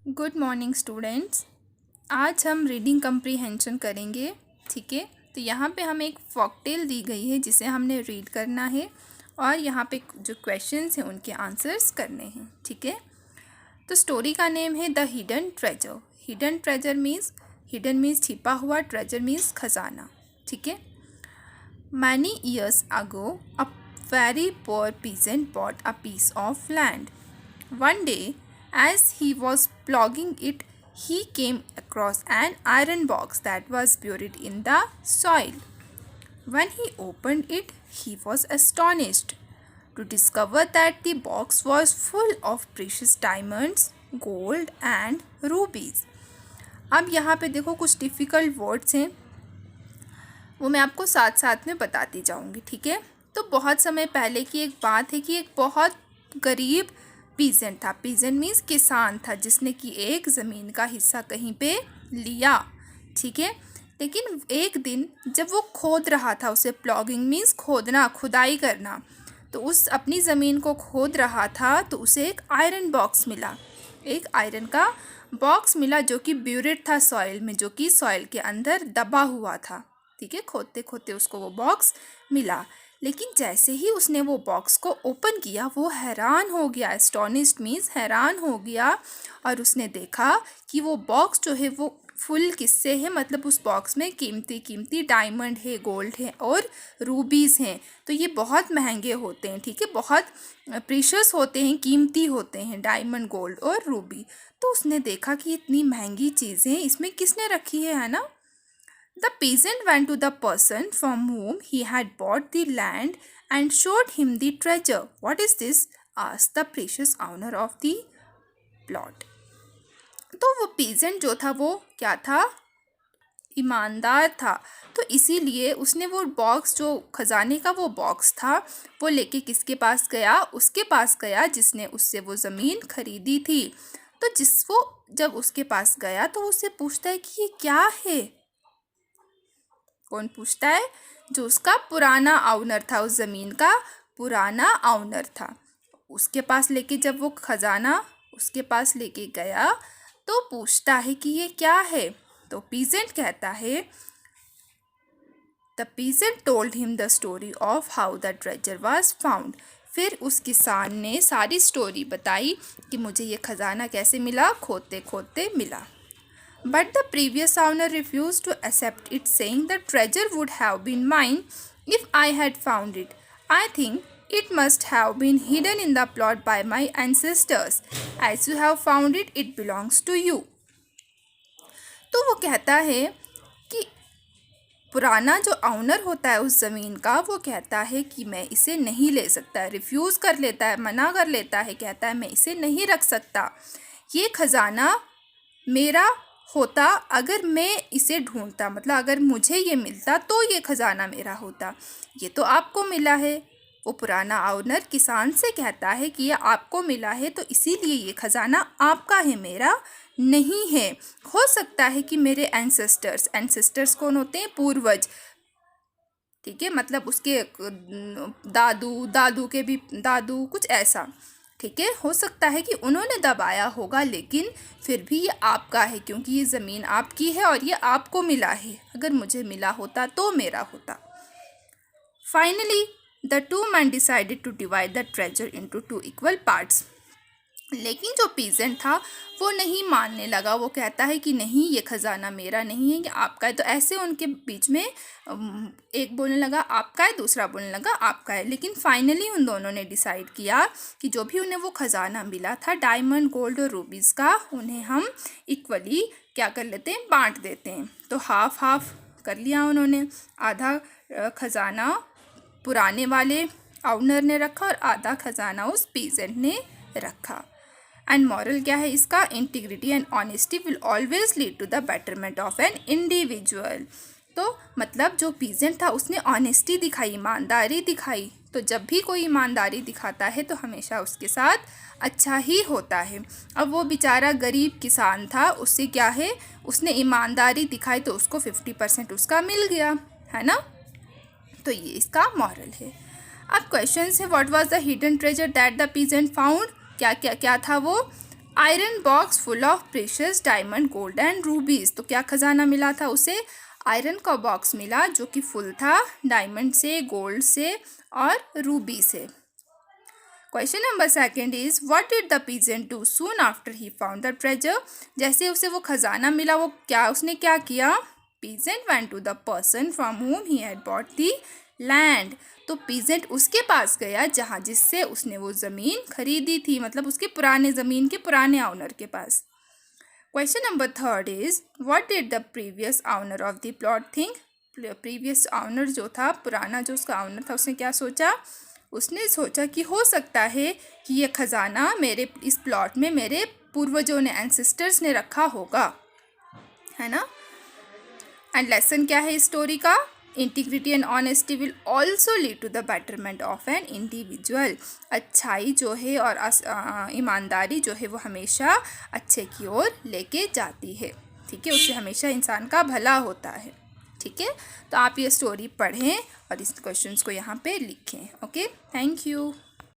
Good morning students. आज हम reading comprehension करेंगे। ठीक है, तो यहाँ पे हमें एक फॉकटेल दी गई है जिसे हमने रीड करना है और यहाँ पे जो क्वेश्चंस हैं उनके आंसर्स करने हैं। ठीक है, तो स्टोरी का नेम है the hidden treasure. Hidden means छिपा हुआ, ट्रेजर मीन्स खजाना। ठीक है, many years ago a very poor peasant bought a piece of land. One day, as he was ploughing it, he came across an iron box that was buried in the soil. When he opened it, he was astonished to discover that the box was full of precious diamonds, gold and rubies. अब यहाँ पे देखो कुछ difficult words हैं, वो मैं आपको साथ साथ में बताती जाऊँगी। ठीक है, तो बहुत समय पहले की एक बात है कि एक बहुत गरीब पीजेंट था। पीजेंट मीन्स किसान था, जिसने कि एक ज़मीन का हिस्सा कहीं पे लिया। ठीक है, लेकिन एक दिन जब वो खोद रहा था, उसे प्लॉगिंग मीन्स खोदना, खुदाई करना, तो उस अपनी ज़मीन को खोद रहा था तो उसे एक आयरन बॉक्स मिला। एक आयरन का बॉक्स मिला जो कि ब्यूरिड था सॉइल में, जो कि सॉइल के अंदर दबा हुआ था। ठीक है, खोदते खोदते उसको वो बॉक्स मिला, लेकिन जैसे ही उसने वो बॉक्स को ओपन किया वो हैरान हो गया। एस्टोनिश्ड मीन्स हैरान हो गया, और उसने देखा कि वो बॉक्स जो है वो फुल किससे है, मतलब उस बॉक्स में कीमती कीमती डायमंड है, गोल्ड है और रूबीज़ हैं। तो ये बहुत महंगे होते हैं। ठीक है, बहुत प्रीशियस होते हैं, कीमती होते हैं डायमंड, गोल्ड और रूबी। तो उसने देखा कि इतनी महंगी चीज़ें इसमें किसने रखी है ना। The peasant went to the person from whom he had bought the land and showed him the treasure. What is this? Asked the precious owner of the plot. तो वो peasant जो था वो क्या था? ईमानदार था। तो इसीलिए उसने वो बॉक्स, जो खजाने का वो बॉक्स था, वो लेके किसके पास गया? उसके पास गया जिसने उससे वो ज़मीन खरीदी थी। तो जब उसके पास गया तो उससे पूछता है कि ये क्या है। कौन पूछता है? जो उसका पुराना ऑनर था, उस ज़मीन का पुराना ऑनर था। उसके पास लेके जब वो खजाना उसके पास लेके गया तो पूछता है कि ये क्या है। तो पीजेंट कहता है, the peasant told him the story of how the treasure was found. फिर उस किसान ने सारी स्टोरी बताई कि मुझे ये खजाना कैसे मिला, खोदते खोदते मिला। But the previous owner refused to accept it, saying the treasure would have been mine if I had found it. I think it must have been hidden in the plot by my ancestors. As you have found it, it belongs to you. तो वो कहता है कि पुराना जो honour होता है उस ज़मीन का, वो कहता है कि मैं इसे नहीं ले सकता, रिफ्यूज़ कर लेता है, मना कर लेता है, कहता है मैं इसे नहीं रख सकता। ये खजाना मेरा होता अगर मैं इसे ढूंढता, मतलब अगर मुझे ये मिलता तो ये खजाना मेरा होता। ये तो आपको मिला है। वो पुराना ऑनर किसान से कहता है कि ये आपको मिला है तो इसीलिए ये खजाना आपका है, मेरा नहीं है। हो सकता है कि मेरे एंसेस्टर्स कौन होते हैं? पूर्वज। ठीक है, मतलब उसके दादू के भी दादू, कुछ ऐसा। ठीक है, हो सकता है कि उन्होंने दबाया होगा, लेकिन फिर भी ये आपका है क्योंकि ये ज़मीन आपकी है और ये आपको मिला है। अगर मुझे मिला होता तो मेरा होता। Finally the two man decided to divide the treasure into 2 equal parts. लेकिन जो पीजेंट था वो नहीं मानने लगा। वो कहता है कि नहीं, ये खजाना मेरा नहीं है, ये आपका है। तो ऐसे उनके बीच में एक बोलने लगा आपका है, दूसरा बोलने लगा आपका है। लेकिन फाइनली उन दोनों ने डिसाइड किया कि जो भी उन्हें वो खजाना मिला था, डायमंड, गोल्ड और रूबीज़ का, उन्हें हम इक्वली क्या कर लेते हैं? बांट देते हैं। तो हाफ हाफ कर लिया उन्होंने। आधा खजाना पुराने वाले ऑनर ने रखा और आधा खजाना उस पीजेंट ने रखा। एंड मॉरल क्या है इसका? Integrity and honesty will always lead to the betterment of an individual. तो मतलब जो पीजेंट था उसने ऑनेस्टी दिखाई, ईमानदारी दिखाई। तो जब भी कोई ईमानदारी दिखाता है तो हमेशा उसके साथ अच्छा ही होता है। अब वो बेचारा गरीब किसान था, उससे क्या है, उसने ईमानदारी दिखाई तो उसको 50% उसका मिल गया, है ना। तो ये इसका मॉरल है। अब क्वेश्चन है, what was the hidden treasure that the peasant found? क्या क्या क्या था वो? Iron box full of precious diamond gold and रूबीज। तो क्या खजाना मिला था उसे? आयरन का बॉक्स मिला जो कि फुल था डायमंड से, गोल्ड से और रूबी से। Question number second is what did the peasant do soon after he found the treasure. जैसे उसे वो खजाना मिला वो उसने क्या किया? Peasant went to the person from whom he had bought the land. तो पीजेंट उसके पास गया जहाँ जिससे उसने वो ज़मीन खरीदी थी, मतलब उसके पुराने ज़मीन के पुराने ऑनर के पास। Question number third is what did the previous owner of the plot think. Previous owner जो था, पुराना जो उसका ऑनर था, उसने क्या सोचा? उसने सोचा कि हो सकता है कि ये खजाना मेरे इस प्लॉट में मेरे पूर्वजों ने, एंसेस्टर्स ने रखा होगा, है ना। एंड लेसन क्या है इस स्टोरी का? Integrity and honesty will also lead to the betterment of an individual. अच्छाई जो है और ईमानदारी जो है वो हमेशा अच्छे की ओर लेके जाती है, ठीक है। उससे हमेशा इंसान का भला होता है, ठीक है। तो आप ये स्टोरी पढ़ें और इस क्वेश्चंस को यहाँ पे लिखें। Okay, thank you.